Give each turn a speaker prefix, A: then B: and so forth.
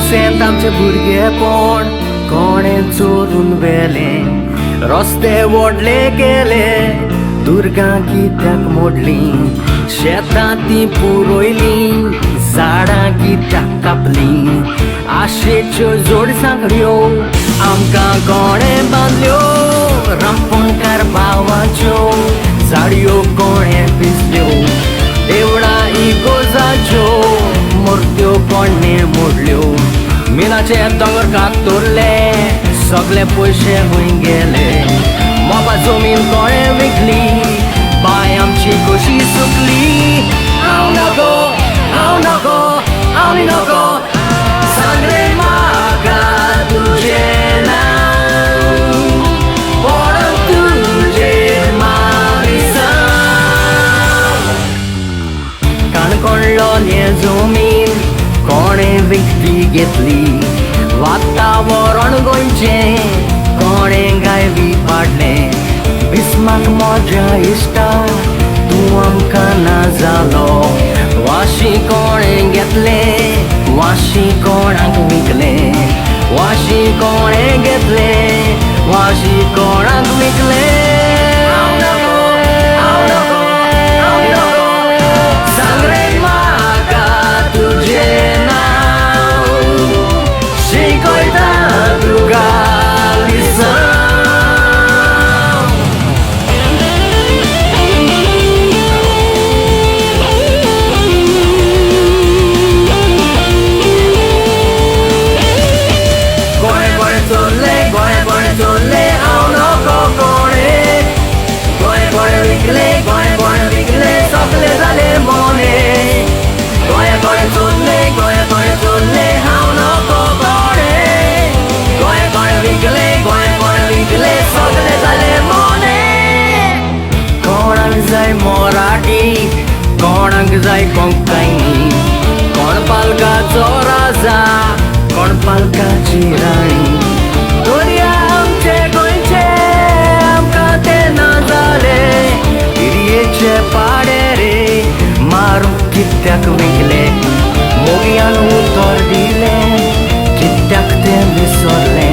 A: वसेंत आमचे भुरगेपण कोणें चोरून व्हेलें. रस्ते वडले केले, दुर्गां कित्याक मोडलीं, शेतां तीं पुरोयलीं, झाडां कित्याक कापलीं. आशेच्यो जोड सांखड्यो आमकां कोणें बांदल्यो, रांपोणकार भावाच्यो साडयो कोणें पिसल्यो. देवळां इगोजाच्यो मुर्त्यो कोणें मोडल्यो. मिनाचे दोंगर कातरले, सगळे पयशे खूंय गेले. मोबा जमीन कोणें विकली, बाय आमची कशी सुकली. हांव नगो, हांव नगो, हांव नगो, सांग रे म्हाका तुजें नांव, पडोन तुजेर मारिसां. काणकोणलो हे जमीन कोणें विकती घेतली, वातावरण गोंयचें कोणें गायबी पाडलें. बिस्माक म्हज्या इश्टा तूं आमकां ना जालो, वाशी कोणें घेतलें, वाशी कोणाक विकलें. वाशी कोणें घेतलें, वाशी कोणाक विकलें. हांव नगो, हांव नगो, हांव नगो, सांग रे म्हाका तुजें नांव, शिकयता तुका लिसांव. मराठी कोणाक जाय कोंकणी, कोण पालकाचो राजा, कोण पालकाची राणी. दर्या आमचे गोंयचे आमकां ते ना जाले, हिरयेचे पाडे रे मारूंक कित्याक विकले. मोगयान उतर दिलें, कित्याक तें विसरलें.